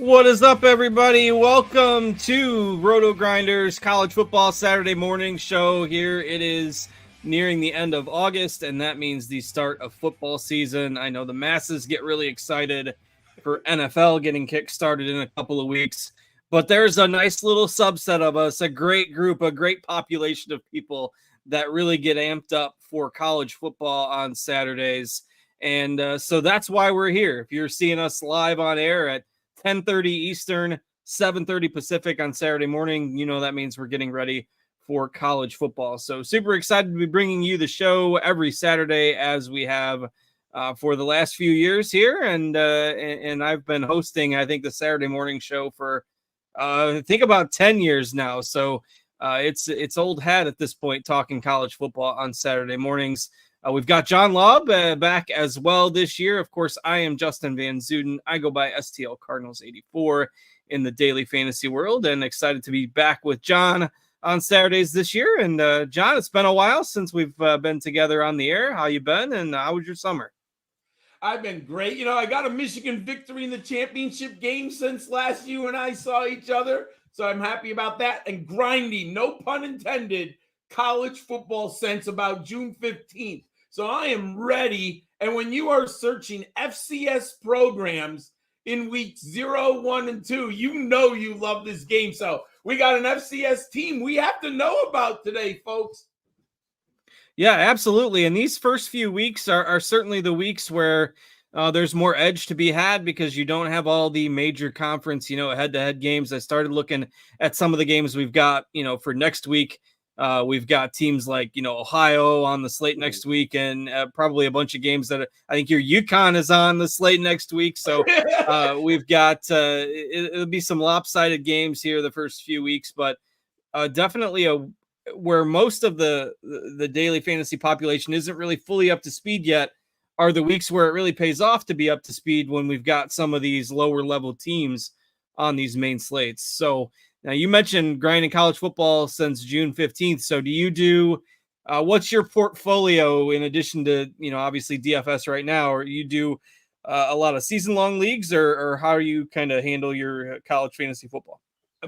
What is up, everybody? Welcome to RotoGrinders College Football Saturday morning show. Here it is nearing the end of August, and that means the start of football season. I know the masses get really excited for NFL getting kick-started in a couple of weeks, but there's a nice little subset of us, a great group, a great population of people that really get amped up for college football on Saturdays. And so that's why we're here. If you're seeing us live on air at 10:30 Eastern, 7:30 Pacific on Saturday morning, you know that means we're getting ready for college football. So super excited to be bringing you the show every Saturday as we have for the last few years here. And I've been hosting, I think, the Saturday morning show for I think about 10 years now. So it's old hat at this point, talking college football on Saturday mornings. We've got John Laub back as well this year. Of course, I am Justin Van Zuiden. I go by STL Cardinals 84 in the daily fantasy world, and excited to be back with John on Saturdays this year. And John, it's been a while since we've been together on the air. How you been, and how was your summer? I've been great. You know, I got a Michigan victory in the championship game since last you and I saw each other, so I'm happy about that. And grinding, no pun intended, college football since about June 15th. So I am ready. And when you are searching FCS programs in weeks 0, 1, and 2, you know you love this game. So we got an FCS team we have to know about today, folks. Yeah, absolutely. And these first few weeks are certainly the weeks where there's more edge to be had because you don't have all the major conference, head-to-head games. I started looking at some of the games we've got, for next week. We've got teams like, Ohio on the slate next week, and probably a bunch of games that I think your UConn is on the slate next week. So we've got it'll be some lopsided games here the first few weeks, but definitely where most of the daily fantasy population isn't really fully up to speed yet are the weeks where it really pays off to be up to speed when we've got some of these lower level teams on these main slates. So now, you mentioned grinding college football since June 15th. So do you do what's your portfolio in addition to, obviously DFS right now, or you do a lot of season-long leagues, or how do you kind of handle your college fantasy football?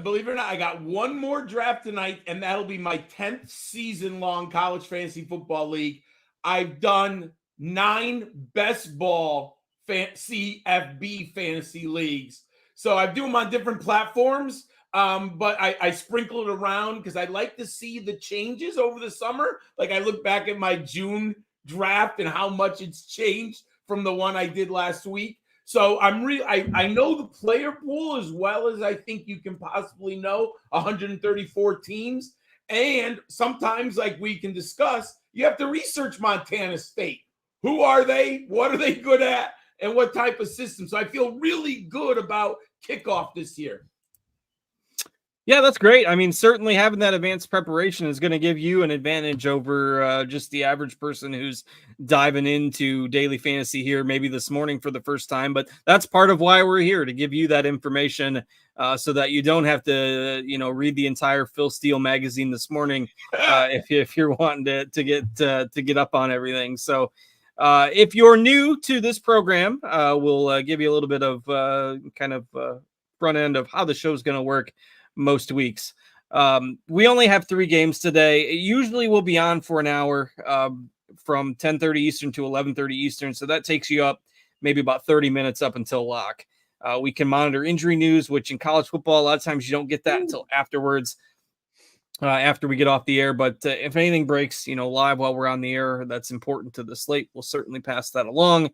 Believe it or not, I got one more draft tonight, and that'll be my 10th season-long college fantasy football league. I've done 9 best ball CFB fantasy leagues. So I do them on different platforms. But I sprinkle it around because I like to see the changes over the summer. Like I look back at my June draft and how much it's changed from the one I did last week. So I know the player pool as well as I think you can possibly know, 134 teams. And sometimes, like we can discuss, you have to research Montana State. Who are they? What are they good at? And what type of system? So I feel really good about kickoff this year. Yeah, that's great. I mean, certainly having that advanced preparation is going to give you an advantage over just the average person who's diving into daily fantasy here, maybe this morning for the first time. But that's part of why we're here, to give you that information so that you don't have to, read the entire Phil Steele magazine this morning if you're wanting to get up on everything. So if you're new to this program, we'll give you a little bit of front end of how the show's going to work most weeks. We only have 3 games today. Usually we'll be on for an hour from 10:30 Eastern to 11:30 Eastern. So that takes you up maybe about 30 minutes up until lock. We can monitor injury news, which in college football, a lot of times you don't get that until afterwards, after we get off the air. But if anything breaks, live while we're on the air, that's important to the slate, we'll certainly pass that along.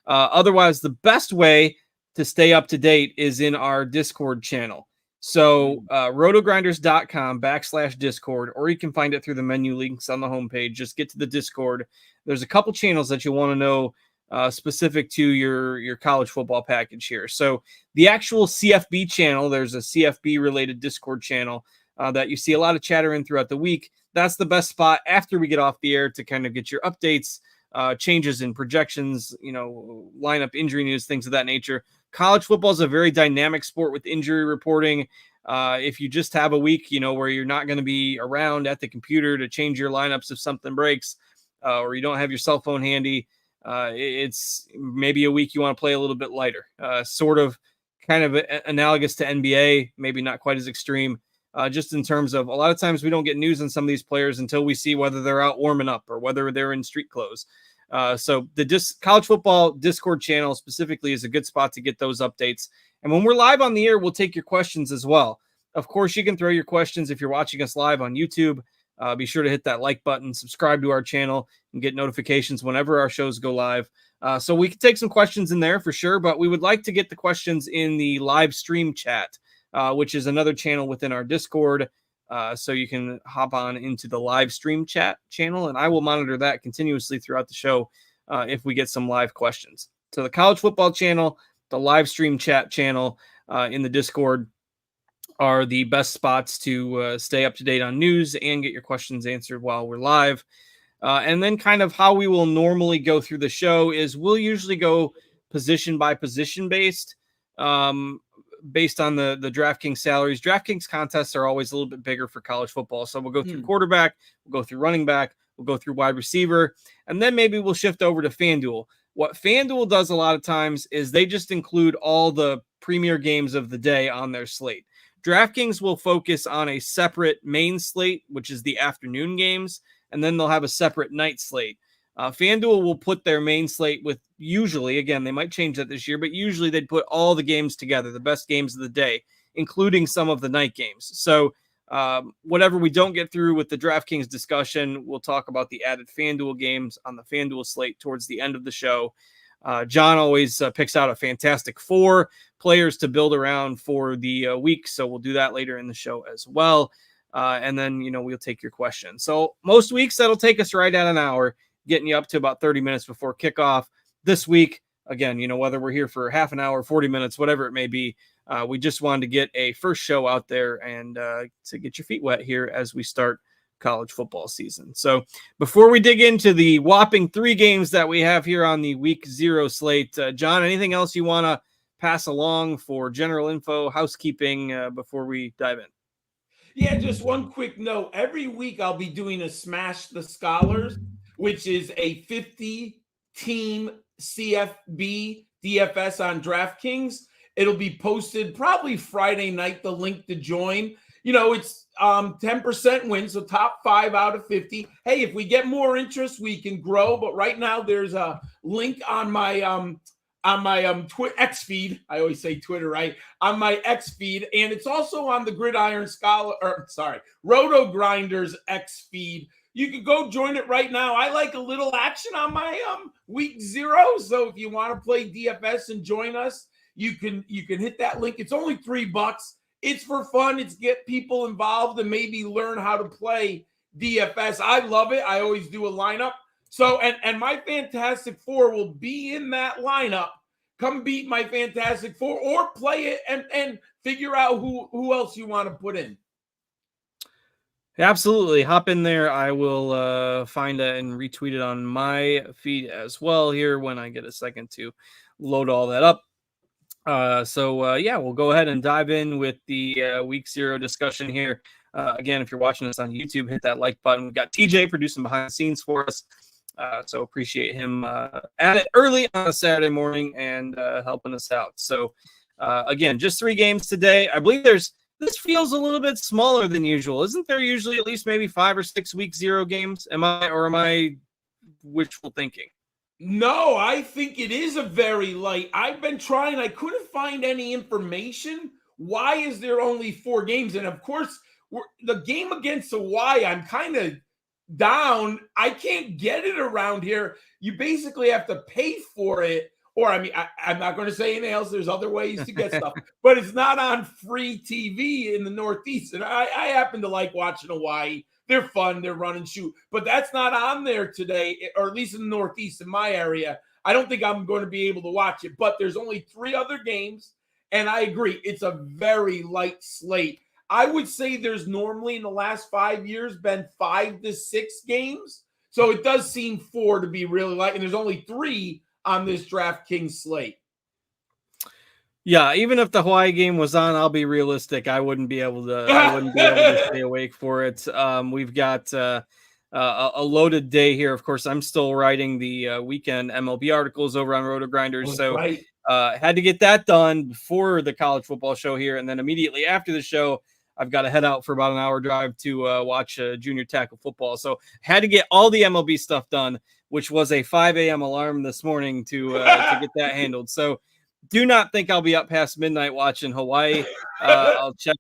Otherwise, the best way to stay up to date is in our Discord channel. So rotogrinders.com/Discord, or you can find it through the menu links on the homepage. Just get to the Discord. There's a couple channels that you want to know specific to your college football package here. So the actual CFB channel, there's a CFB related Discord channel that you see a lot of chatter in throughout the week. That's the best spot after we get off the air to kind of get your updates, changes in projections, lineup, injury news, things of that nature. College football is a very dynamic sport with injury reporting. If you just have a week, where you're not going to be around at the computer to change your lineups if something breaks, or you don't have your cell phone handy, it's maybe a week you want to play a little bit lighter, sort of kind of analogous to NBA, maybe not quite as extreme. Just in terms of a lot of times we don't get news on some of these players until we see whether they're out warming up or whether they're in street clothes. So the college football Discord channel specifically is a good spot to get those updates. And when we're live on the air, we'll take your questions as well. Of course, you can throw your questions if you're watching us live on YouTube. Be sure to hit that like button, subscribe to our channel, and get notifications whenever our shows go live. So we can take some questions in there for sure, but we would like to get the questions in the live stream chat, which is another channel within our Discord. So you can hop on into the live stream chat channel, and I will monitor that continuously throughout the show if we get some live questions. So the college football channel, the live stream chat channel in the Discord are the best spots to stay up to date on news and get your questions answered while we're live. And then kind of how we will normally go through the show is we'll usually go position by position based on the DraftKings salaries. DraftKings contests are always a little bit bigger for college football. So we'll go through quarterback, we'll go through running back, we'll go through wide receiver, and then maybe we'll shift over to FanDuel. What FanDuel does a lot of times is they just include all the premier games of the day on their slate. DraftKings will focus on a separate main slate, which is the afternoon games, and then they'll have a separate night slate. FanDuel will put their main slate with usually, again, they might change that this year, but usually they'd put all the games together, the best games of the day, including some of the night games. So whatever we don't get through with the DraftKings discussion, we'll talk about the added FanDuel games on the FanDuel slate towards the end of the show. John always picks out a fantastic 4 players to build around for the week. So we'll do that later in the show as well. And then, we'll take your questions. So most weeks that'll take us right at an hour, getting you up to about 30 minutes before kickoff. This week, again, whether we're here for half an hour, 40 minutes, whatever it may be, we just wanted to get a first show out there and to get your feet wet here as we start college football season. So before we dig into the whopping 3 games that we have here on the week 0 slate, John, anything else you want to pass along for general info, housekeeping before we dive in? Yeah, just one quick note. Every week I'll be doing a Smash the Scholars, which is a 50-team CFB DFS on DraftKings. It'll be posted probably Friday night, the link to join. It's 10% win, so top 5 out of 50. Hey, if we get more interest, we can grow. But right now there's a link on my X feed. I always say Twitter, right? On my X feed, and it's also on the RotoGrinders X feed. You can go join it right now. I like a little action on my week 0. So if you want to play DFS and join us, you can hit that link. It's only $3. It's for fun. It's get people involved and maybe learn how to play DFS. I love it. I always do a lineup. So, and my Fantastic Four will be in that lineup. Come beat my Fantastic Four or play it and figure out who else you want to put in. Absolutely. Hop in there. I will find it and retweet it on my feed as well here when I get a second to load all that up. We'll go ahead and dive in with the week 0 discussion here. Again, if you're watching us on YouTube, hit that like button. We've got TJ producing behind the scenes for us. So appreciate him at it early on a Saturday morning and helping us out. So again, just 3 games today. I believe this feels a little bit smaller than usual. Isn't there usually at least maybe 5 or 6 week 0 games? Am I wishful thinking? No, I think it is a very light. I've been trying. I couldn't find any information. Why is there only 4 games? And of course, the game against Hawaii, I'm kind of down. I can't get it around here. You basically have to pay for it. Or, I'm not going to say anything else. There's other ways to get stuff. But it's not on free TV in the Northeast. And I happen to like watching Hawaii. They're fun. They're run and shoot. But that's not on there today, or at least in the Northeast in my area. I don't think I'm going to be able to watch it. But there's only 3 other games. And I agree. It's a very light slate. I would say there's normally in the last 5 years been 5 to 6 games. So it does seem 4 to be really light. And there's only 3 on this DraftKings slate. Yeah, even if the Hawaii game was on, I'll be realistic. I wouldn't be able to stay awake for it. We've got a loaded day here. Of course, I'm still writing the weekend MLB articles over on RotoGrinders. So Had to get that done before the college football show here. And then immediately after the show, I've got to head out for about an hour drive to watch junior tackle football. So had to get all the MLB stuff done, which was a 5 a.m. alarm this morning to get that handled. So do not think I'll be up past midnight watching Hawaii. I'll check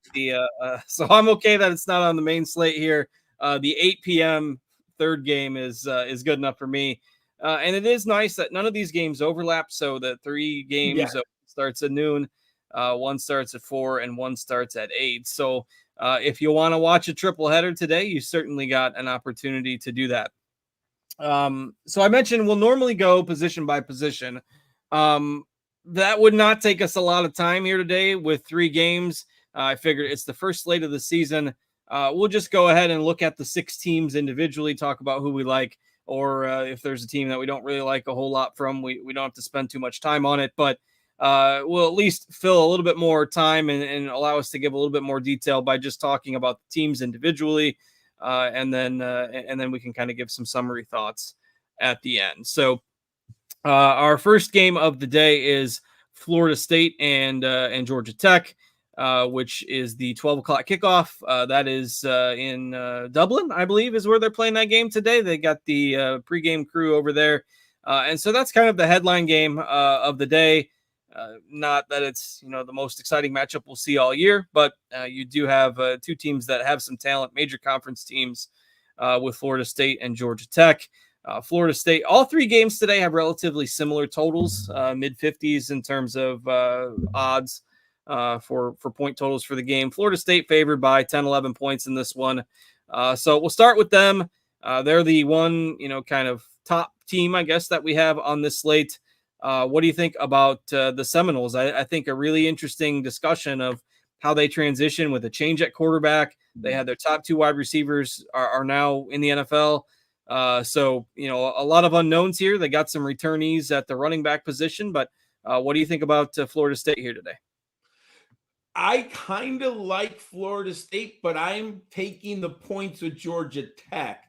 so I'm okay that it's not on the main slate here. The 8 p.m. third game is good enough for me. And it is nice that none of these games overlap. So the 3 games starts at noon, 1 starts at 4, and 1 starts at 8. So if you want to watch a triple header today, you certainly got an opportunity to do that. So I mentioned we'll normally go position by position. That would not take us a lot of time here today with 3 games. I figured it's the first slate of the season. We'll just go ahead and look at the 6 teams individually, talk about who we like, or if there's a team that we don't really like a whole lot from, we don't have to spend too much time on it, but we'll at least fill a little bit more time and allow us to give a little bit more detail by just talking about the teams individually. And then we can kind of give some summary thoughts at the end. So our first game of the day is Florida State and Georgia Tech, which is the 12 o'clock kickoff. That is in Dublin, I believe, is where they're playing that game today. They got the pregame crew over there. And so that's kind of the headline game of the day. Not that it's, the most exciting matchup we'll see all year, but you do have 2 teams that have some talent, major conference teams with Florida State and Georgia Tech. Florida State, all 3 games today have relatively similar totals, mid 50s in terms of odds for point totals for the game. Florida State favored by 10, 11 points in this one. So we'll start with them. They're the one, kind of top team, I guess, that we have on this slate. What do you think about the Seminoles? I think a really interesting discussion of how they transition with a change at quarterback. They had their top 2 wide receivers are now in the NFL. So, a lot of unknowns here. They got some returnees at the running back position, but what do you think about Florida State here today? I kind of like Florida State, but I'm taking the points with Georgia Tech.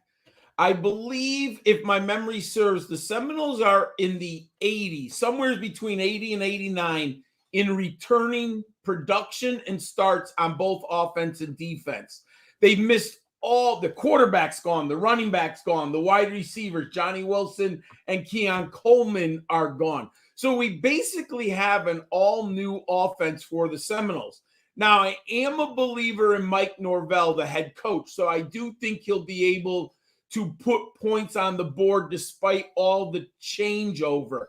I believe, if my memory serves, the Seminoles are in the 80s, somewhere between 80 and 89 in returning production and starts on both offense and defense. They've missed all the quarterbacks gone, the running backs gone, the wide receivers, Johnny Wilson and Keon Coleman are gone. So we basically have an all-new offense for the Seminoles. Now, I am a believer in Mike Norvell, the head coach, so I do think he'll be able to put points on the board despite all the changeover.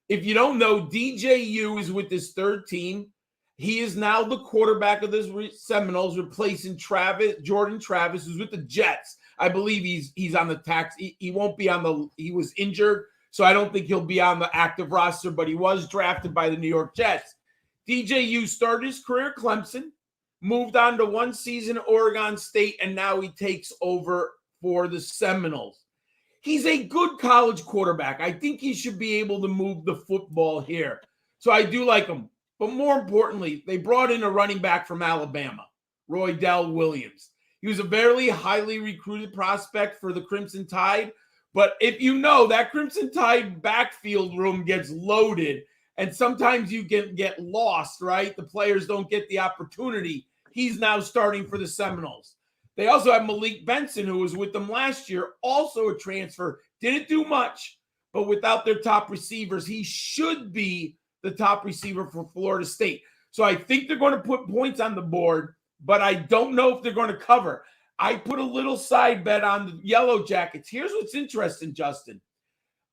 If you don't know, DJU is with his 3rd team. He is now the quarterback of the Seminoles, replacing Jordan Travis, who's with the Jets. I believe he's on the tax. He won't be on he was injured, so I don't think he'll be on the active roster, but he was drafted by the New York Jets. DJU started his career at Clemson, moved on to 1 season at Oregon State, and now he takes over for the Seminoles. He's a good college quarterback. I think he should be able to move the football here. So I do like him. But more importantly, they brought in a running back from Alabama, Roydell Williams. He was a very highly recruited prospect for the Crimson Tide. But if you know, that Crimson Tide backfield room gets loaded, and sometimes you can get lost, right? The players don't get the opportunity. He's now starting for the Seminoles. They also have Malik Benson, who was with them last year, also a transfer. Didn't do much, but without their top receivers, he should be the top receiver for Florida State. So I think they're going to put points on the board, but I don't know if they're going to cover. I put a little side bet on the Yellow Jackets. Here's what's interesting, Justin.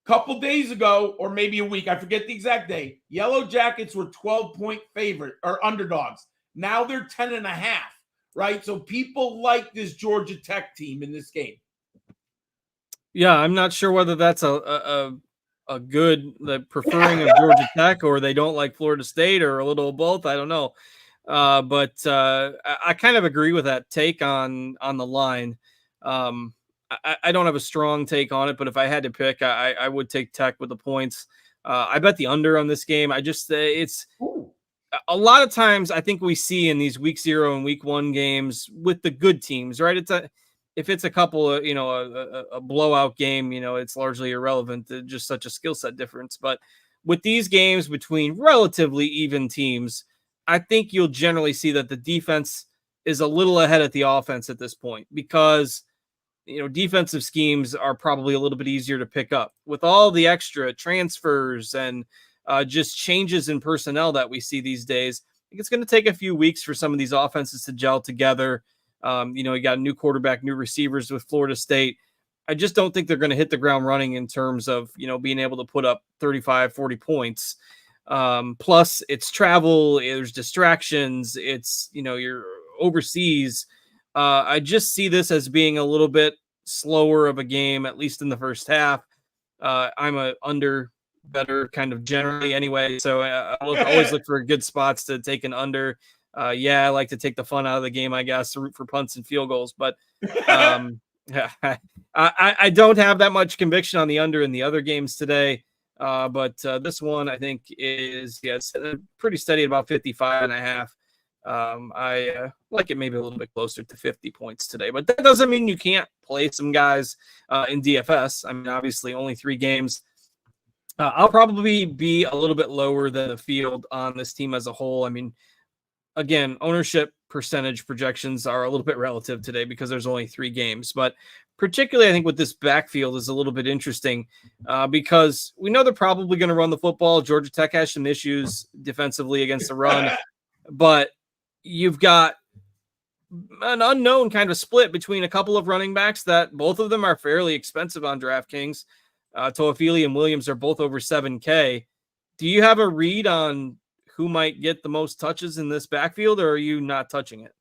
A couple days ago, or maybe a week, I forget the exact day, Yellow Jackets were 12-point favorite or underdogs. Now they're 10.5. Right? So people like this Georgia Tech team in this game. Yeah, I'm not sure whether that's a good preferring of Georgia Tech, or they don't like Florida State, or a little of both. I don't know. But I kind of agree with that take on the line. I don't have a strong take on it, but if I had to pick, I would take Tech with the points. I bet the under on this game. I just it's a lot of times I think we see in these week 0 and week 1 games with the good teams, right? If it's a couple of, a blowout game, it's largely irrelevant. Just such a skill set difference. But with these games between relatively even teams, I think you'll generally see that the defense is a little ahead of the offense at this point because defensive schemes are probably a little bit easier to pick up with all the extra transfers and just changes in personnel that we see these days. I think it's going to take a few weeks for some of these offenses to gel together. You got a new quarterback, new receivers with Florida State. I just don't think they're going to hit the ground running in terms of, being able to put up 35, 40 points. Plus it's travel, there's distractions, it's, you're overseas. I just see this as being a little bit slower of a game, at least in the first half. I'm a under better kind of generally anyway, so I always look for good spots to take an under. I like to take the fun out of the game, I guess, root for punts and field goals, but I don't have that much conviction on the under in the other games today. But this one I think is pretty steady at about 55.5. I like it maybe a little bit closer to 50 points today, but that doesn't mean you can't play some guys in DFS. I mean, obviously only 3 games. I'll probably be a little bit lower than the field on this team as a whole. I mean, again, ownership percentage projections are a little bit relative today because there's only 3 games, but particularly I think with this backfield is a little bit interesting because we know they're probably going to run the football. Georgia Tech has some issues defensively against the run, but you've got an unknown kind of split between a couple of running backs that both of them are fairly expensive on DraftKings. Toafili and Williams are both over 7K. Do you have a read on who might get the most touches in this backfield, or are you not touching it?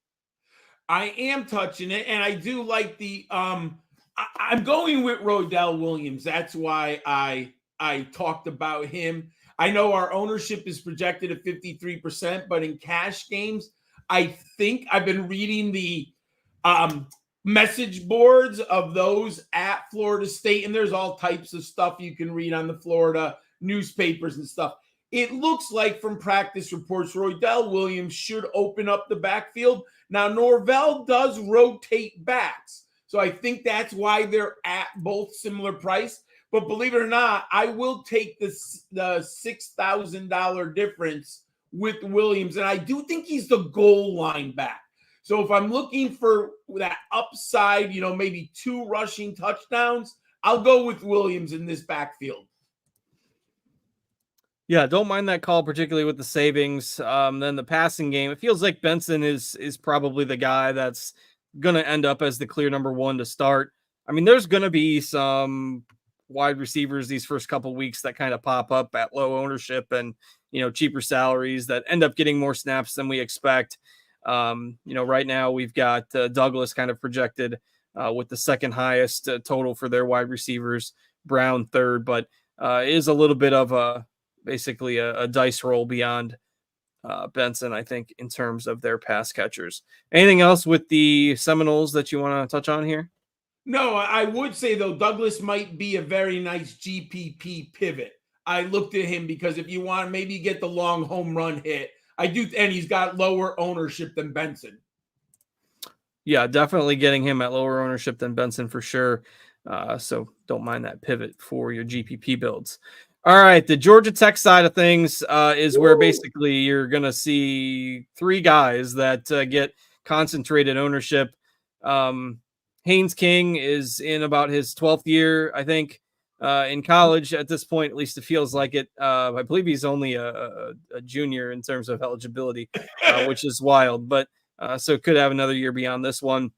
I am touching it, and I do like the I'm going with Rodell Williams. That's why I talked about him. I know our ownership is projected at 53%, but in cash games, I think I've been reading the message boards of those at Florida State, and there's all types of stuff you can read on the Florida newspapers and stuff. It looks like from practice reports, Rodell Williams should open up the backfield. Now, Norvell does rotate backs, so I think that's why they're at both similar price. But believe it or not, I will take the $6,000 difference with Williams, and I do think he's the goal line back. So if I'm looking for that upside, maybe 2 rushing touchdowns, I'll go with Williams in this backfield. Yeah, don't mind that call, particularly with the savings. Then the passing game, it feels like Benson is probably the guy that's going to end up as the clear number 1 to start. I mean, there's going to be some wide receivers these first couple weeks that kind of pop up at low ownership and, cheaper salaries that end up getting more snaps than we expect. Right now we've got Douglas kind of projected with the second highest total for their wide receivers, Brown third, but is a little bit of basically a dice roll beyond Benson, I think, in terms of their pass catchers. Anything else with the Seminoles that you want to touch on here? No, I would say, though, Douglas might be a very nice GPP pivot. I looked at him because if you want to maybe get the long home run hit, I do, and he's got lower ownership than Benson. Yeah, definitely getting him at lower ownership than Benson for sure. So don't mind that pivot for your GPP builds. All right, the Georgia Tech side of things is where basically you're going to see 3 guys that get concentrated ownership. Haynes King is in about his 12th year, I think, in college at this point. At least it feels like it. I believe he's only a junior in terms of eligibility, which is wild. But so could have another year beyond this one.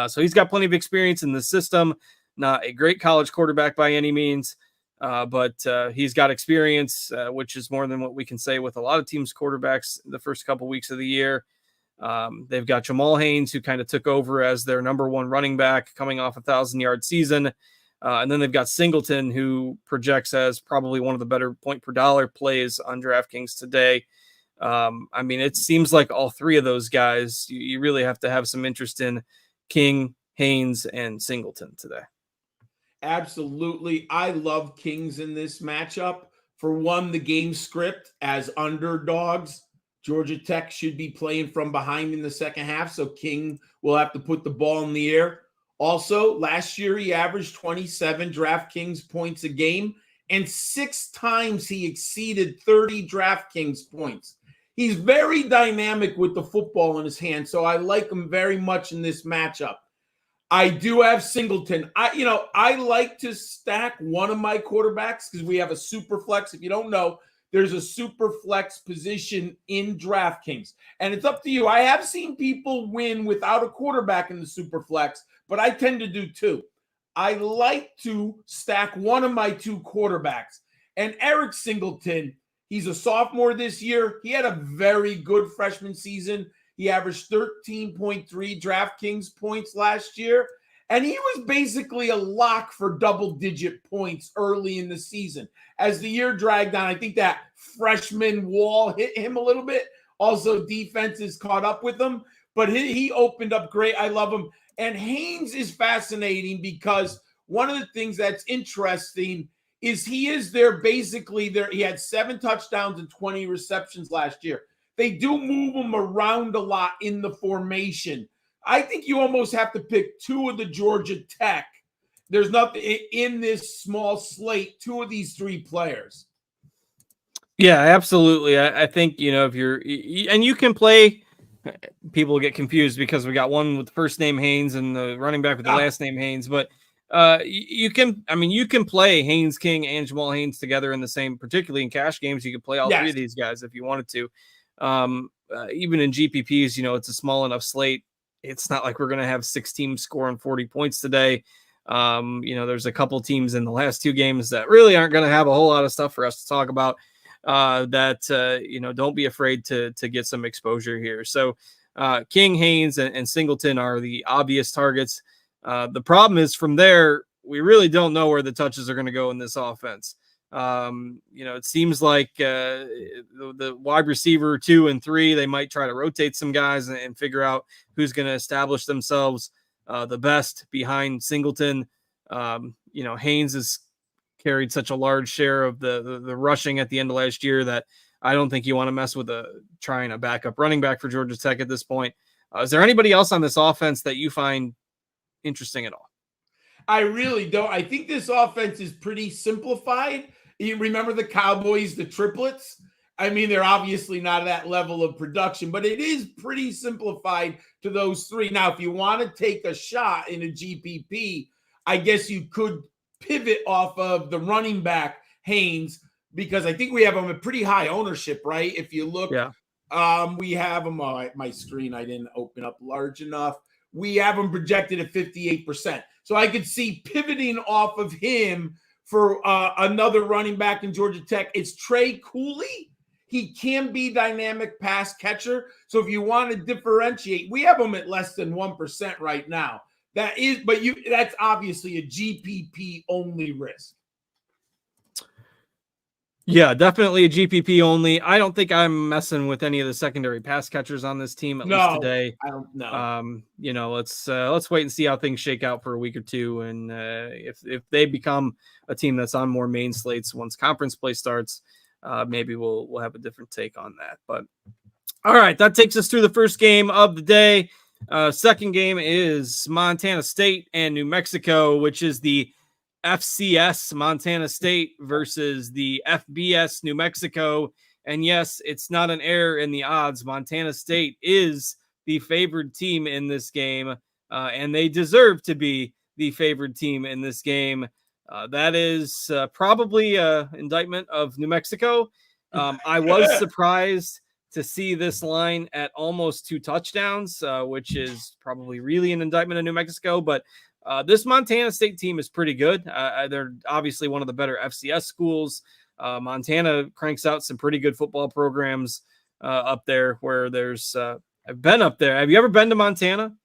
So he's got plenty of experience in the system. Not a great college quarterback by any means. But he's got experience, which is more than what we can say with a lot of teams' quarterbacks the first couple weeks of the year. They've got Jamal Haynes, who kind of took over as their number 1 running back coming off a 1,000-yard season. And then they've got Singleton, who projects as probably one of the better point per dollar plays on DraftKings today. I mean, it seems like all 3 of those guys, you really have to have some interest in King, Haynes, and Singleton today. Absolutely. I love Kings in this matchup. For one, the game script as underdogs. Georgia Tech should be playing from behind in the second half, so King will have to put the ball in the air. Also, last year he averaged 27 DraftKings points a game, and 6 times he exceeded 30 DraftKings points. He's very dynamic with the football in his hand, so I like him very much in this matchup. I do have Singleton. I like to stack one of my quarterbacks because we have a super flex. If you don't know, there's a super flex position in DraftKings, and it's up to you. I have seen people win without a quarterback in the super flex, but I tend to do two. I like to stack one of my 2 quarterbacks, and Eric Singleton, he's a sophomore this year. He had a very good freshman season. He averaged 13.3 DraftKings points last year, and he was basically a lock for double-digit points early in the season. As the year dragged on, I think that freshman wall hit him a little bit. Also, defenses caught up with him, but he opened up great. I love him. And Haynes is fascinating because one of the things that's interesting is he is there basically there. He had 7 touchdowns and 20 receptions last year. They do move him around a lot in the formation. I think you almost have to pick 2 of the Georgia Tech. There's nothing in this small slate, 2 of these 3 players. Yeah, absolutely. I think, if you can play, people get confused because we got one with the first name Haynes and the running back with the last name Haynes, but you can play Haynes King and Jamal Haynes together in the same, particularly in cash games. You could play all 3 of these guys if you wanted to. Even in GPPs, it's a small enough slate. It's not like we're going to have 6 teams scoring 40 points today. There's a couple teams in the last 2 games that really aren't going to have a whole lot of stuff for us to talk about. Don't be afraid to get some exposure here. So King, Haynes, and Singleton are the obvious targets. The problem is from there, we really don't know where the touches are going to go in this offense. It seems like the wide receiver 2 and 3, they might try to rotate some guys and figure out who's going to establish themselves the best behind Singleton. Haynes has carried such a large share of the rushing at the end of last year that I don't think you want to mess with trying a backup running back for Georgia Tech at this point. Is there anybody else on this offense that you find interesting at all? I really don't. I think this offense is pretty simplified. You remember the Cowboys, the triplets? I mean, they're obviously not at that level of production, but it is pretty simplified to those 3. Now, if you want to take a shot in a GPP, I guess you could pivot off of the running back Haynes, because I think we have him at pretty high ownership, right? If you look, we have him. My screen I didn't open up large enough. We have him projected at 58%. So I could see pivoting off of him for another running back in Georgia Tech. It's Trey Cooley. He can be dynamic pass catcher. So if you want to differentiate, we have him at less than 1% right now. That's obviously a GPP only risk. Yeah, definitely a GPP only. I don't think I'm messing with any of the secondary pass catchers on this team, at least today. I don't know. Let's wait and see how things shake out for a week or 2. And if they become a team that's on more main slates once conference play starts, maybe we'll have a different take on that. But all right, that takes us through the first game of the day. Second game is Montana State and New Mexico, which is the FCS Montana State versus the FBS New Mexico. And yes, it's not an error in the odds. Montana State is the favored team in this game, and they deserve to be the favored team in this game. That is probably an indictment of New Mexico. I was surprised to see this line at almost 2 touchdowns, which is probably really an indictment of New Mexico. But this Montana State team is pretty good. They're obviously one of the better FCS schools. Montana cranks out some pretty good football programs up there where I've been up there. Have you ever been to Montana?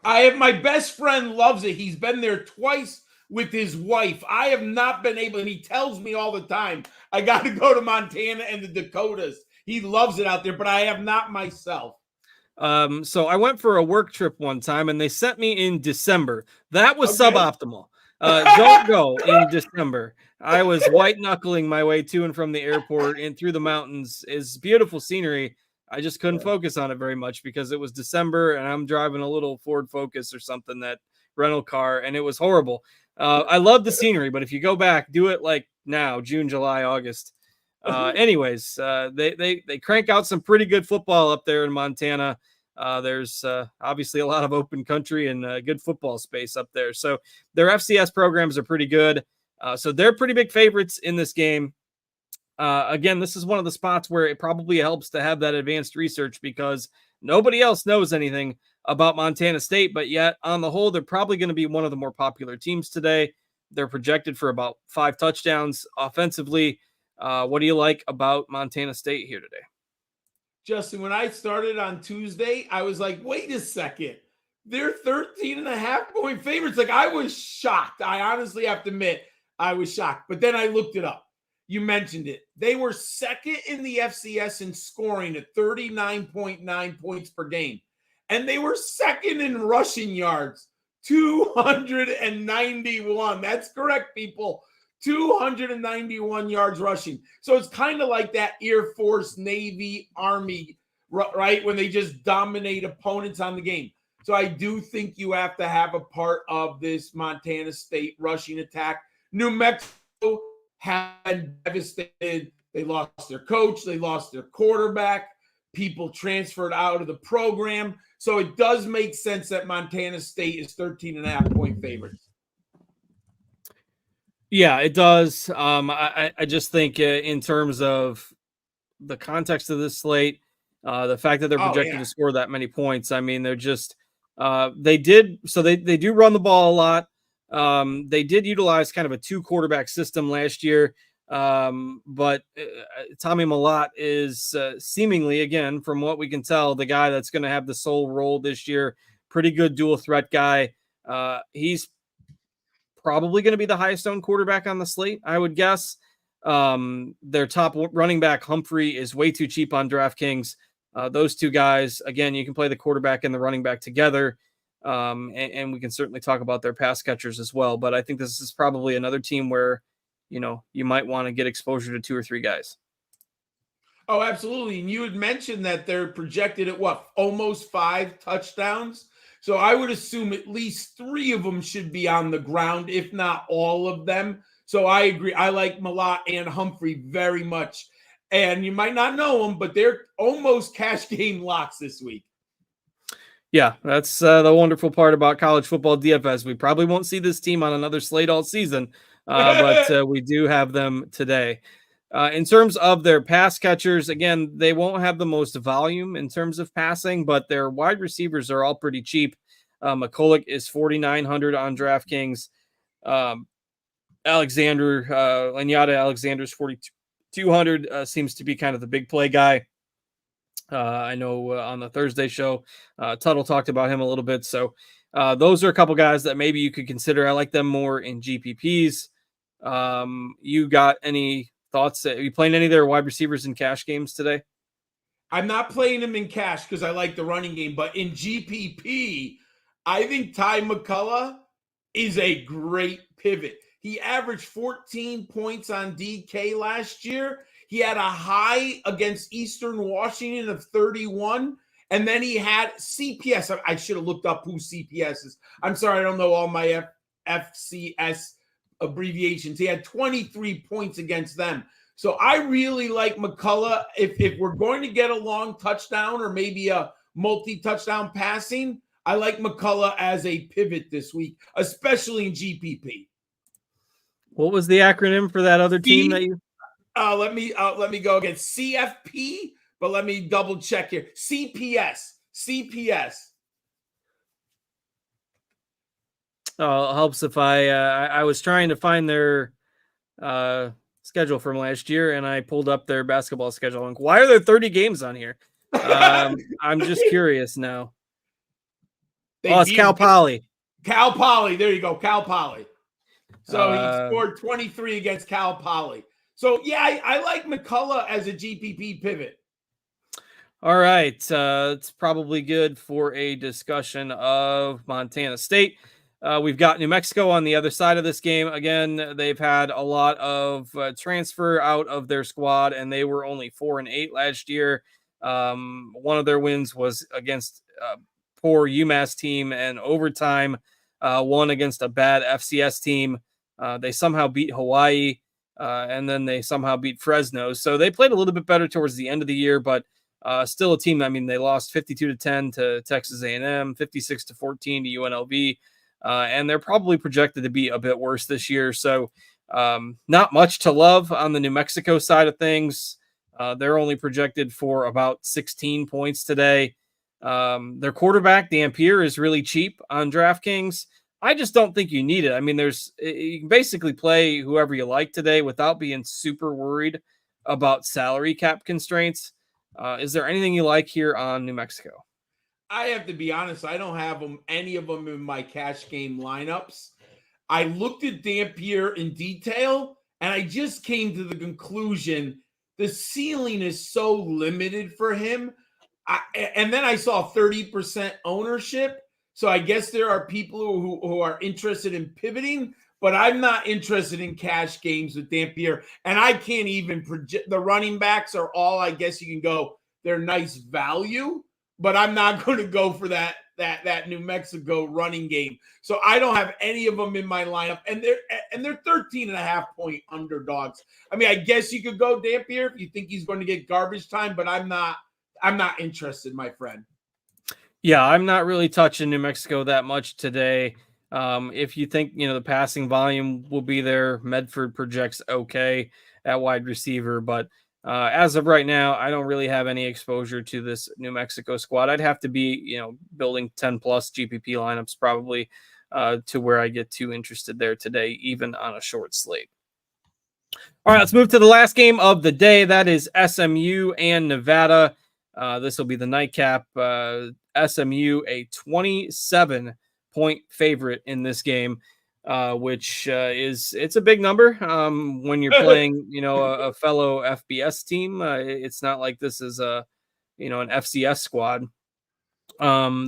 I have. My best friend loves it. He's been there twice with his wife. I have not been able, and he tells me all the time, I got to go to Montana and the Dakotas. He loves it out there, but I have not myself. So I went for a work trip one time and they sent me in December. That was suboptimal. Don't go in December. I was white knuckling my way to and from the airport and through the mountains. It's beautiful scenery. I just couldn't focus on it very much because it was December and I'm driving a little Ford Focus or something that rental car, and it was horrible. I love the scenery, but if you go back, do it like now, June, July, August. Anyways, they crank out some pretty good football up there in Montana. There's obviously a lot of open country and good football space up there. So their FCS programs are pretty good. So they're pretty big favorites in this game. Again, this is one of the spots where it probably helps to have that advanced research because nobody else knows anything about Montana State, but yet on the whole, they're probably going to be one of the more popular teams today. They're projected for about 5 touchdowns offensively. What do you like about Montana State here today? Justin, when I started on Tuesday, I was like, wait a second. They're 13.5-point favorites. Like, I was shocked. I honestly have to admit, I was shocked. But then I looked it up. You mentioned it. They were second in the FCS in scoring at 39.9 points per game. And they were second in rushing yards, 291. That's correct, people. 291 yards rushing. So it's kind of like that Air Force, Navy, Army, right? When they just dominate opponents on the game. So I do think you have to have a part of this Montana State rushing attack. New Mexico had devastated. They lost their coach. They lost their quarterback. People transferred out of the program. So it does make sense that Montana State is 13.5-point favorites. Yeah, it does. I just think in terms of the context of this slate, the fact that they're projected to score that many points, I mean, they're just they do run the ball a lot. They did utilize kind of a 2-quarterback system last year, but Tommy Mellott is seemingly, again, from what we can tell, the guy that's going to have the sole role this year. Pretty good dual threat guy. He's probably going to be the highest owned quarterback on the slate, I would guess. Their top running back, Humphrey, is way too cheap on DraftKings. Those two guys, again, you can play the quarterback and the running back together. And we can certainly talk about their pass catchers as well. But I think this is probably another team where, you might want to get exposure to 2 or 3 guys. Oh, absolutely. And you had mentioned that they're projected at almost 5 touchdowns. So I would assume at least 3 of them should be on the ground, if not all of them. So I agree. I like Mellott and Humphrey very much. And you might not know them, but they're almost cash game locks this week. Yeah, that's the wonderful part about college football DFS. We probably won't see this team on another slate all season, but we do have them today. In terms of their pass catchers, again, they won't have the most volume in terms of passing, but their wide receivers are all pretty cheap. McCulloch is 4,900 on DraftKings. Lanyata Alexander's 4,200. Seems to be kind of the big play guy. I know on the Thursday show, Tuttle talked about him a little bit. So those are a couple guys that maybe you could consider. I like them more in GPPs. You got any thoughts? Are you playing any of their wide receivers in cash games today? I'm not playing them in cash because I like the running game, but in GPP, I think Ty McCullough is a great pivot. He averaged 14 points on DK last year. He had a high against Eastern Washington of 31, and then he had CPS. I should have looked up who CPS is. I'm sorry, I don't know all my FCS abbreviations. He had 23 points against them. So I really like McCullough. If we're going to get a long touchdown or maybe a multi-touchdown passing, I like McCullough as a pivot this week, especially in GPP. What was the acronym for that other team that you? Let me go again. CFP, but let me double check here. CPS. Oh, it helps if I was trying to find their schedule from last year, and I pulled up their basketball schedule. And why are there 30 games on here? I'm just curious now. It's Cal Poly. Cal Poly. There you go, Cal Poly. So he scored 23 against Cal Poly. So, yeah, I like McCullough as a GPP pivot. All right. It's probably good for a discussion of Montana State. We've got New Mexico on the other side of this game. Again, they've had a lot of transfer out of their squad, and they were only 4-8 last year. One of their wins was against poor UMass team and overtime. one against a bad FCS team. They somehow beat Hawaii, and then they somehow beat Fresno. So they played a little bit better towards the end of the year, but still a team. I mean, they lost 52-10 to Texas A&M, 56-14 to UNLV, and they're probably projected to be a bit worse this year. So not much to love on the New Mexico side of things. They're only projected for about 16 points today. Their quarterback, Dampier, is really cheap on DraftKings. I just don't think you need it. I mean, you can basically play whoever you like today without being super worried about salary cap constraints. Is there anything you like here on New Mexico? I have to be honest, I don't have any of them in my cash game lineups. I looked at Dampier in detail, and I just came to the conclusion the ceiling is so limited for him. And then I saw 30% ownership. So I guess there are people who are interested in pivoting, but I'm not interested in cash games with Dampier. And I can't even project. The running backs are all, I guess you can go, they're nice value, but I'm not going to go for that New Mexico running game. So I don't have any of them in my lineup, and they're 13.5 point underdogs. I mean, I guess you could go Dampier if you think he's going to get garbage time, but I'm not interested, my friend. Yeah, I'm not really touching New Mexico that much today. If you think, the passing volume will be there, Medford projects okay at wide receiver, but as of right now, I don't really have any exposure to this New Mexico squad. I'd have to be, building 10 plus GPP lineups probably to where I get too interested there today, even on a short slate. All right, let's move to the last game of the day. That is SMU and Nevada. This will be the nightcap. SMU, a 27-point favorite in this game, which it's a big number when you're playing, a fellow FBS team. It's not like this is an FCS squad.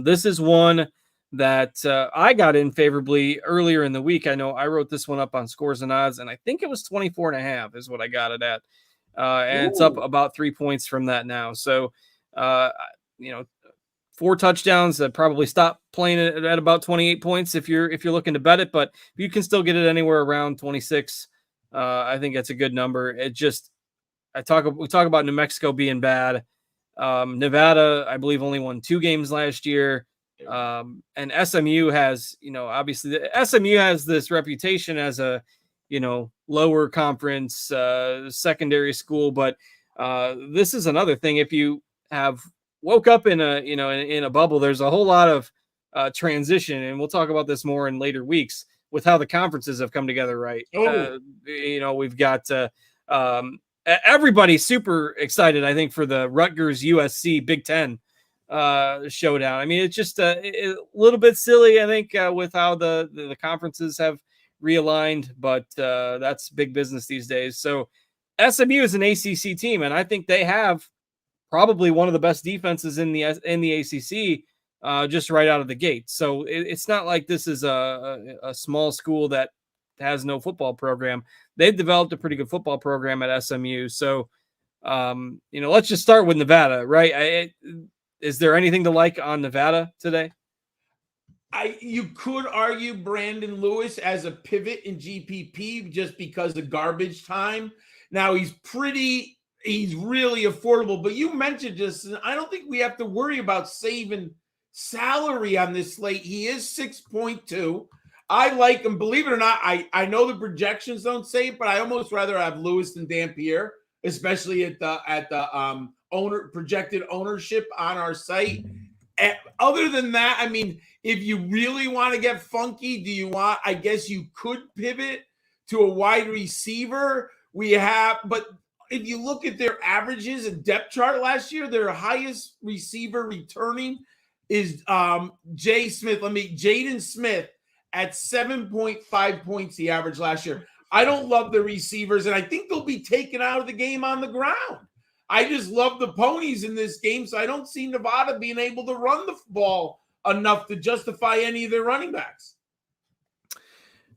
This is one that I got in favorably earlier in the week. I know I wrote this one up on Scores and Odds, and I think it was 24.5 is what I got it at. And it's up about 3 points from that now. So, 4 touchdowns that probably stop playing it at about 28 points if you're looking to bet it, but you can still get it anywhere around 26. I think that's a good number. We talk about New Mexico being bad. Nevada, I believe, only won 2 games last year. And SMU has, obviously SMU has this reputation as a, lower conference secondary school, but this is another thing. If you have woke up in a bubble, there's a whole lot of transition, and we'll talk about this more in later weeks with how the conferences have come together, right? We've got everybody's super excited, I think, for the Rutgers USC Big Ten showdown. I mean, it's just a little bit silly, I think, with how the conferences have realigned, but that's big business these days. So SMU is an ACC team, and I think they have probably one of the best defenses in the ACC just right out of the gate. So it's not like this is a small school that has no football program. They've developed a pretty good football program at SMU. So, let's just start with Nevada, right? Is there anything to like on Nevada today? You could argue Brandon Lewis as a pivot in GPP just because of garbage time. Now he's really affordable, but you mentioned just, I don't think we have to worry about saving salary on this slate. He is 6.2. I like him. Believe it or not, I know the projections don't say it, but I almost rather have Lewis than Dampier, especially at the projected ownership on our site. And other than that, I mean, if you really want to get funky, I guess you could pivot to a wide receiver. But if you look at their averages and depth chart last year, their highest receiver returning is Jaden Smith at 7.5 points he averaged last year. I don't love the receivers, and I think they'll be taken out of the game on the ground. I just love the ponies in this game, so I don't see Nevada being able to run the ball enough to justify any of their running backs.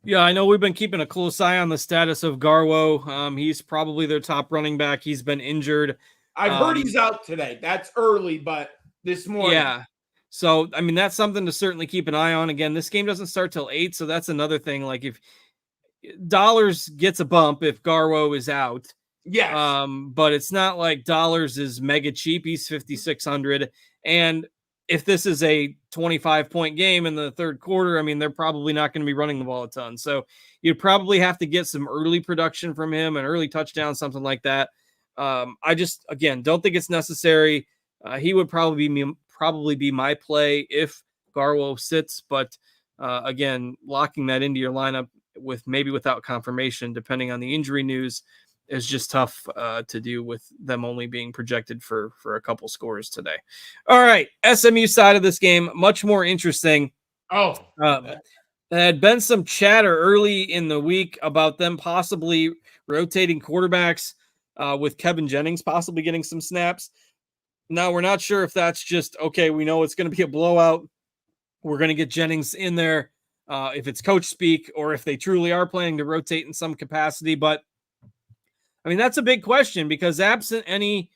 Yeah, I know we've been keeping a close eye on the status of Garwo. He's probably their top running back. He's been injured. I've heard he's out today. That's early, but this morning. Yeah. So, I mean, that's something to certainly keep an eye on. Again, this game doesn't start till 8, so that's another thing. Like, if Dollars gets a bump if Garwo is out, Yes. but it's not like Dollars is mega cheap. He's 5,600. And if this is a 25-point game in the third quarter, I mean, they're probably not going to be running the ball a ton. So you'd probably have to get some early production from him, an early touchdown, something like that. I just, again, don't think it's necessary. He would probably be my play if Garwo sits, but again, locking that into your lineup without confirmation, depending on the injury news, is just tough to do with them only being projected for a couple scores today. All right, SMU side of this game, much more interesting. There had been some chatter early in the week about them possibly rotating quarterbacks with Kevin Jennings possibly getting some snaps. Now, we're not sure if that's just, okay, we know it's going to be a blowout. We're going to get Jennings in there if it's coach speak or if they truly are planning to rotate in some capacity. But I mean, that's a big question because absent any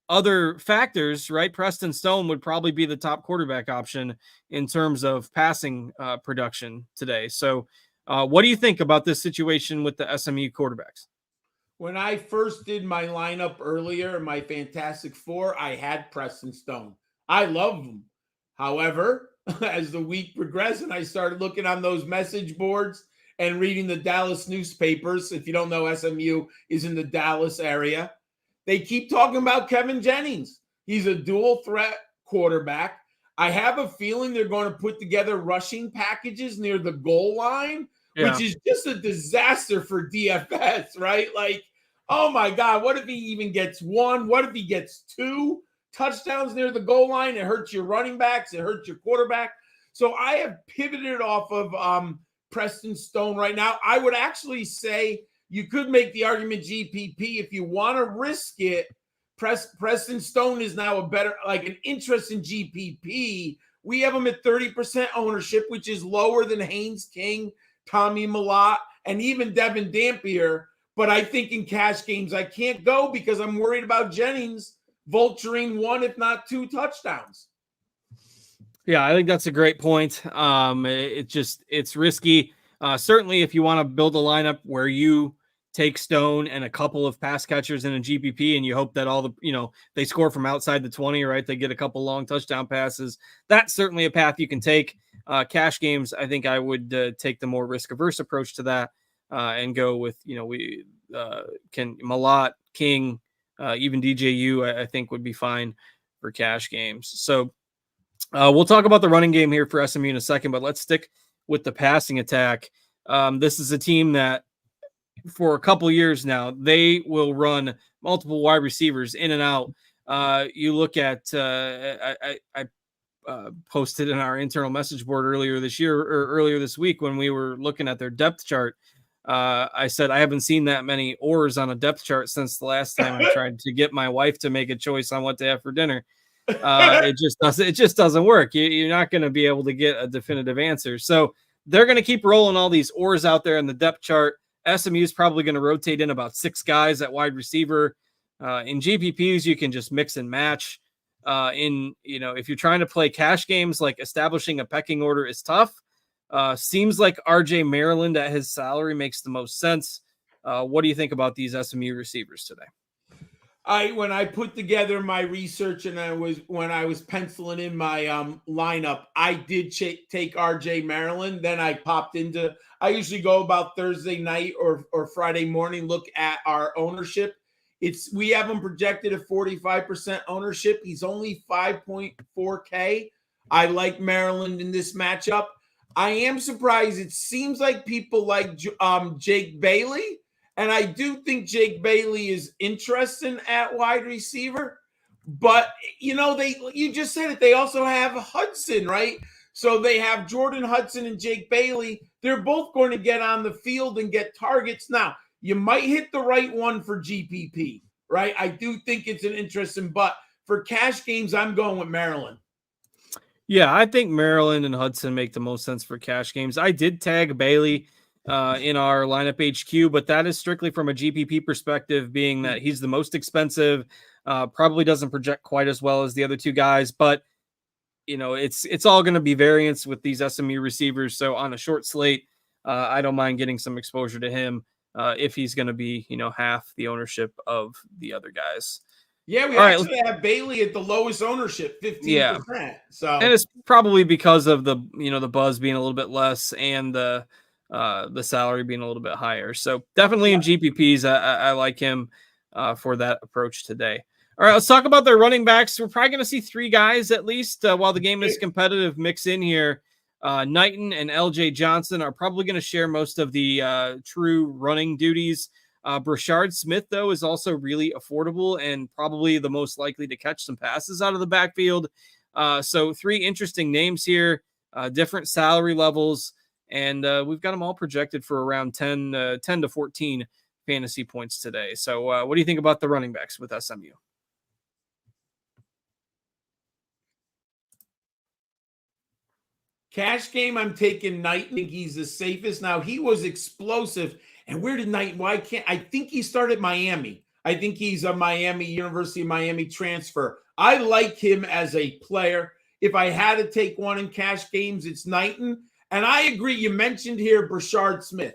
other factors, right? Preston Stone would probably be the top quarterback option in terms of passing production today. So what do you think about this situation with the SMU quarterbacks? When I first did my lineup earlier, my Fantastic Four, I had Preston Stone. I love him. However, as the week progressed and I started looking on those message boards and reading the Dallas newspapers, if you don't know, SMU is in the Dallas area, they keep talking about Kevin Jennings. He's a dual threat quarterback. I have a feeling they're going to put together rushing packages near the goal line, which is just a disaster for DFS, right? Like, oh my God, what if he even gets one? What if he gets two touchdowns near the goal line? It hurts your running backs. It hurts your quarterback. So I have pivoted off of Preston Stone right now. I would actually say you could make the argument GPP if you want to risk it. Preston Stone is now an interest in GPP. We have him at 30% ownership, which is lower than Haynes King, Tommy Millott, and even Devin Dampier. But I think in cash games, I can't go because I'm worried about Jennings vulturing one, if not two touchdowns. Yeah, I think that's a great point. It's risky. Certainly if you want to build a lineup where you take Stone and a couple of pass catchers in a GPP and you hope that they score from outside the 20, right? They get a couple long touchdown passes. That's certainly a path you can take. Cash games, I think I would take the more risk-averse approach to that and go with, Millott, King, even DJU, I think would be fine for cash games. So we'll talk about the running game here for SMU in a second, but let's stick with the passing attack. This is a team that for a couple years now, they will run multiple wide receivers in and out. You look at, I posted in our internal message board earlier this week when we were looking at their depth chart. I said, I haven't seen that many oars on a depth chart since the last time I tried to get my wife to make a choice on what to have for dinner. It just doesn't work. You're not going to be able to get a definitive answer. So they're going to keep rolling all these oars out there in the depth chart. SMU is probably going to rotate in about 6 guys at wide receiver. In GPPs, you can just mix and match. If you're trying to play cash games, like establishing a pecking order is tough. Seems like RJ Maryland at his salary makes the most sense. What do you think about these SMU receivers today? When I put together my research and when I was penciling in my lineup, I did take RJ Maryland. Then I popped into, I usually go about Thursday night or Friday morning, look at our ownership. We have him projected at 45% ownership. He's only 5.4K. I like Maryland in this matchup. I am surprised. It seems like people like Jake Bailey. And I do think Jake Bailey is interesting at wide receiver, but you just said it. They also have Hudson, right? So they have Jordan Hudson and Jake Bailey. They're both going to get on the field and get targets. Now, you might hit the right one for GPP, right? I do think it's an interesting, but for cash games, I'm going with Maryland. Yeah, I think Maryland and Hudson make the most sense for cash games. I did tag Bailey in our lineup HQ, but that is strictly from a GPP perspective, being that he's the most expensive, probably doesn't project quite as well as the other two guys. But it's all going to be variance with these SMU receivers. So on a short slate, I don't mind getting some exposure to him if he's going to be, half the ownership of the other guys. Yeah, we All right, actually have Bailey at the lowest ownership, 15%. Yeah. So, and it's probably because of the buzz being a little bit less and the salary being a little bit higher. So definitely in GPPs, I like him for that approach today. All right, let's talk about their running backs. We're probably going to see three guys at least while the game is competitive mix in here. Knighton and LJ Johnson are probably going to share most of the true running duties. Brashard Smith, though, is also really affordable and probably the most likely to catch some passes out of the backfield. So three interesting names here, different salary levels, and we've got them all projected for around 10 to 14 fantasy points today. So what do you think about the running backs with SMU? Cash game, I'm taking Knighton. I think he's the safest. Now, he was explosive. And where did Knighton? Why can't I think he started Miami? I think he's a University of Miami transfer. I like him as a player. If I had to take one in cash games, it's Knighton. And I agree. You mentioned here Brashard Smith.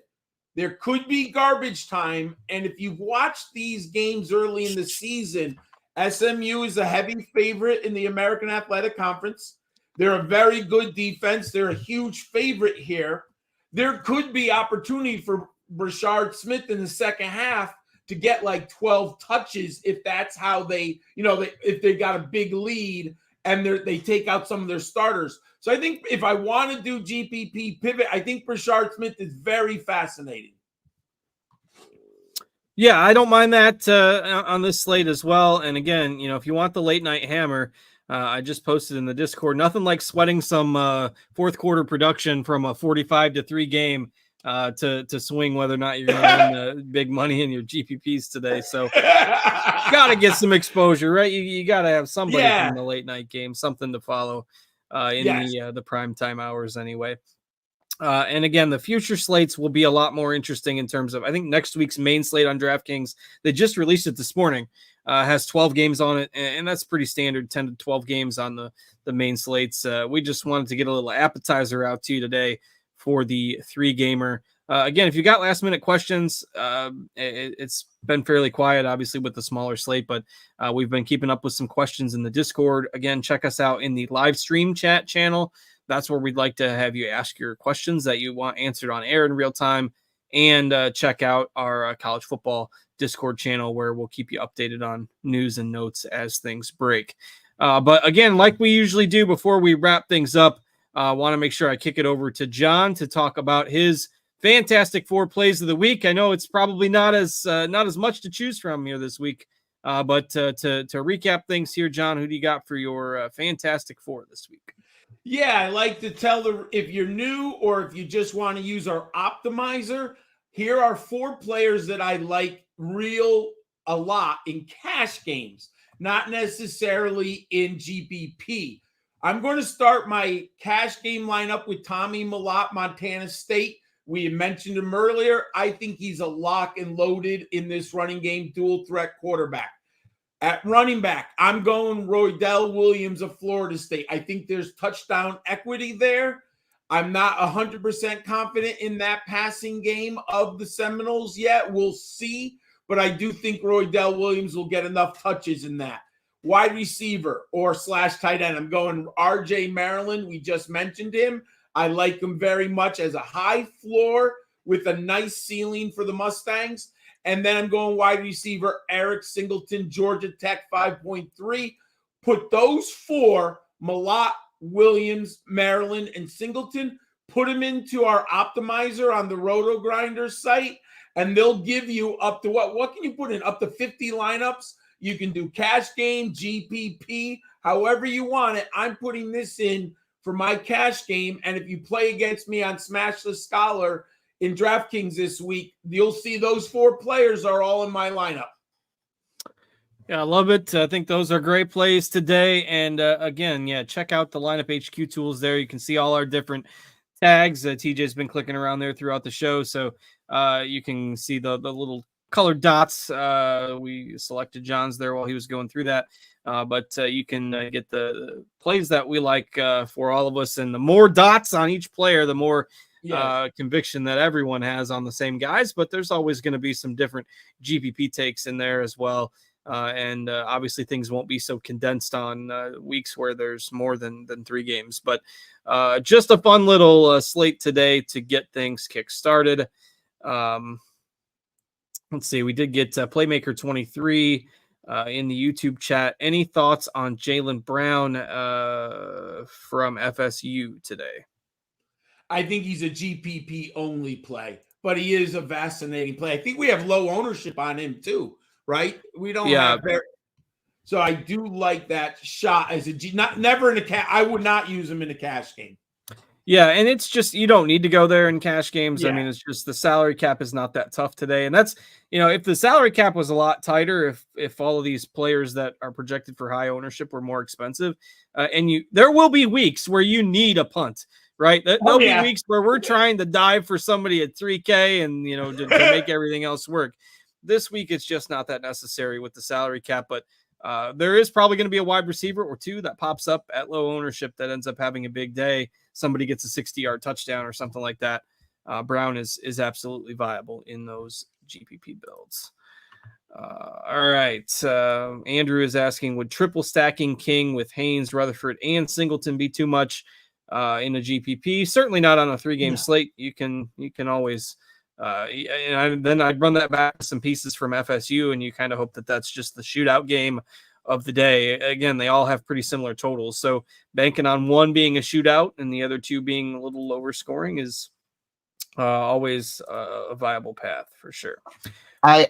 There could be garbage time. And if you've watched these games early in the season, SMU is a heavy favorite in the American Athletic Conference. They're a very good defense. They're a huge favorite here. There could be opportunity for Brashard Smith in the second half to get like 12 touches if that's how they, if they got a big lead and they take out some of their starters. So I think if I want to do GPP pivot, I think Brashard Smith is very fascinating. Yeah, I don't mind that on this slate as well. And again, if you want the late night hammer, I just posted in the Discord, nothing like sweating some fourth quarter production from a 45-3 game to swing whether or not you're going to win big money in your GPPs today. So got to get some exposure, right? You got to have somebody from the late night game, something to follow in the prime time hours anyway. And again, the future slates will be a lot more interesting in terms of, I think next week's main slate on DraftKings, they just released it this morning, has 12 games on it. And that's pretty standard, 10 to 12 games on the main slates. We just wanted to get a little appetizer out to you today for the 3-gamer. Again, if you got last minute questions, it's been fairly quiet, obviously, with the smaller slate, but we've been keeping up with some questions in the Discord. Again, check us out in the live stream chat channel. That's where we'd like to have you ask your questions that you want answered on air in real time, and check out our college football Discord channel where we'll keep you updated on news and notes as things break. But again, like we usually do before we wrap things up, I want to make sure I kick it over to John to talk about his fantastic 4 plays of the week. I know it's probably not as much to choose from here this week, but to recap things here, John, who do you got for your fantastic 4 this week? Yeah, I like to tell if you're new or if you just want to use our optimizer, here are 4 players that I like a lot in cash games, not necessarily in GPP. I'm going to start my cash game lineup with Tommy Mellott, Montana State. We mentioned him earlier. I think he's a lock and loaded in this running game, dual threat quarterback. At running back, I'm going Roydell Williams of Florida State. I think there's touchdown equity there. I'm not 100% confident in that passing game of the Seminoles yet. We'll see. But I do think Roydell Williams will get enough touches in that. Wide receiver or / tight end, I'm going RJ Maryland. We just mentioned him. I like him very much as a high floor with a nice ceiling for the Mustangs. And then I'm going wide receiver Eric Singleton, Georgia Tech, 5.3. Put those 4, Mellott, Williams, Maryland, and Singleton, put them into our optimizer on the RotoGrinders site, and they'll give you up to what can you put in? Up to 50 lineups. You can do cash game, GPP, however you want it. I'm putting this in for my cash game. And if you play against me on Smash the Scholar in DraftKings this week, you'll see those 4 players are all in my lineup. Yeah, I love it. I think those are great plays today. And again, check out the lineup HQ tools there. You can see all our different tags. TJ's been clicking around there throughout the show. So you can see the little colored dots. We selected John's there while he was going through that. But you can get the plays that we like for all of us. And the more dots on each player, the more conviction that everyone has on the same guys. But there's always going to be some different GPP takes in there as well. And obviously things won't be so condensed on weeks where there's more than 3 games. But just a fun little slate today to get things kick-started. Let's see. We did get Playmaker 23 in the YouTube chat. Any thoughts on Jaylen Brown from FSU today? I think he's a GPP only play, but he is a fascinating play. I think we have low ownership on him too, right? We don't have very. So I do like that shot as a G. Never in a cash. I would not use him in a cash game. Yeah, and it's just you don't need to go there in cash games. Yeah. I mean, it's just the salary cap is not that tough today, and that's if the salary cap was a lot tighter, if all of these players that are projected for high ownership were more expensive, and there will be weeks where you need a punt, right? There'll be weeks where we're trying to dive for somebody at 3K and to make everything else work. This week it's just not that necessary with the salary cap, but there is probably going to be a wide receiver or 2 that pops up at low ownership that ends up having a big day. Somebody gets a 60-yard touchdown or something like that. Brown is absolutely viable in those GPP builds. All right. Andrew is asking, would triple stacking King with Haynes, Rutherford, and Singleton be too much in a GPP? Certainly not on a 3-game slate. You can always then I'd run that back to some pieces from FSU, and you kind of hope that that's just the shootout game of the day. Again, they all have pretty similar totals, so banking on one being a shootout and the other 2 being a little lower scoring is always a viable path for sure. I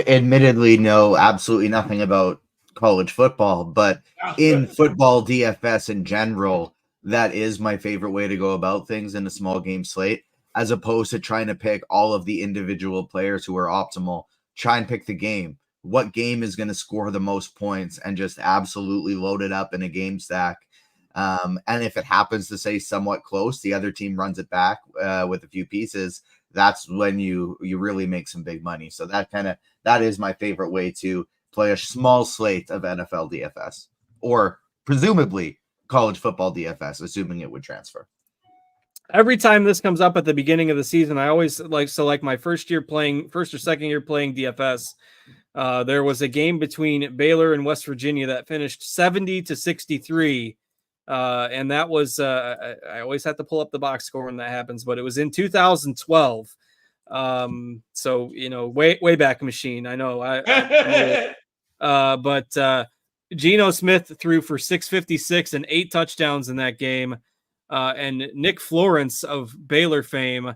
admittedly know absolutely nothing about college football, but in football DFS in general, that is my favorite way to go about things in a small game slate, as opposed to trying to pick all of the individual players who are optimal. Try and pick the game. What game is going to score the most points, and just absolutely load it up in a game stack. And if it happens to say somewhat close, the other team runs it back with a few pieces. That's when you really make some big money. So that is my favorite way to play a small slate of NFL DFS, or presumably college football DFS, assuming it would transfer. Every time this comes up at the beginning of the season, I always like my first or second year playing DFS. There was a game between Baylor and West Virginia that finished 70-63. And that was, I always have to pull up the box score when that happens, but it was in 2012. So, way back machine. I know. But Geno Smith threw for 656 and 8 touchdowns in that game. And Nick Florence of Baylor fame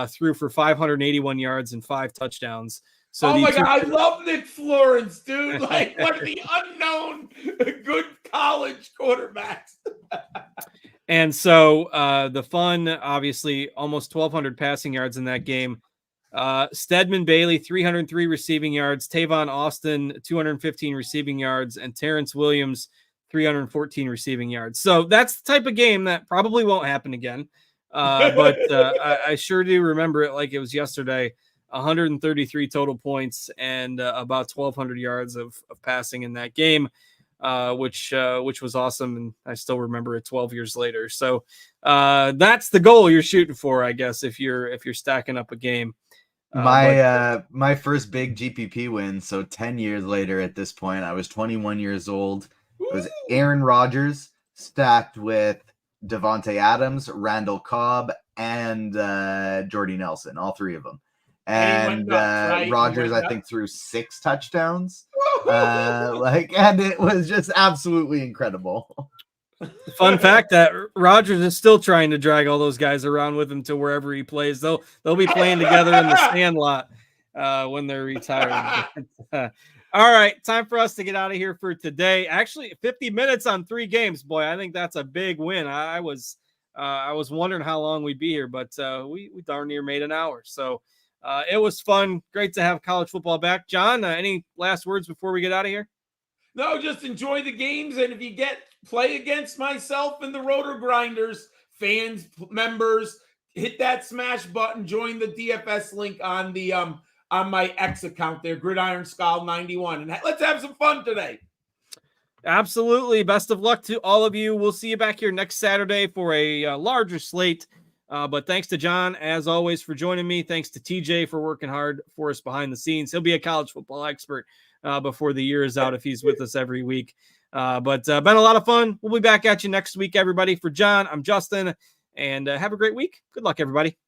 threw for 581 yards and 5 touchdowns. So God, I love Nick Florence, dude. Like the unknown good college quarterbacks. And so the fun, obviously, almost 1,200 passing yards in that game. Stedman Bailey, 303 receiving yards. Tavon Austin, 215 receiving yards. And Terrence Williams, 314 receiving yards. So that's the type of game that probably won't happen again. But I sure do remember it like it was yesterday. 133 total points and about 1,200 yards of passing in that game, which was awesome. And I still remember it 12 years later. So that's the goal you're shooting for, I guess, if you're stacking up a game. My first big GPP win. So 10 years later at this point, I was 21 years old. It was Aaron Rodgers stacked with Devontae Adams, Randall Cobb, and Jordy Nelson, all 3 of them. And Rodgers, I think, threw 6 touchdowns. And it was just absolutely incredible. Fun fact that Rodgers is still trying to drag all those guys around with him to wherever he plays. They'll be playing together in the Sandlot when they're retired. All right, time for us to get out of here for today. Actually, 50 minutes on 3 games. Boy, I think that's a big win. I was wondering how long we'd be here, but we darn near made an hour. So it was fun. Great to have college football back. John, any last words before we get out of here? No, just enjoy the games. And if you play against myself and the RotoGrinders, fans, members, hit that smash button, join the DFS link on the on my X account there, Gridiron Skull 91. And let's have some fun today. Absolutely. Best of luck to all of you. We'll see you back here next Saturday for a larger slate. But thanks to John, as always, for joining me. Thanks to TJ for working hard for us behind the scenes. He'll be a college football expert before the year is out if he's with us every week. But been a lot of fun. We'll be back at you next week, everybody. For John, I'm Justin, and have a great week. Good luck, everybody.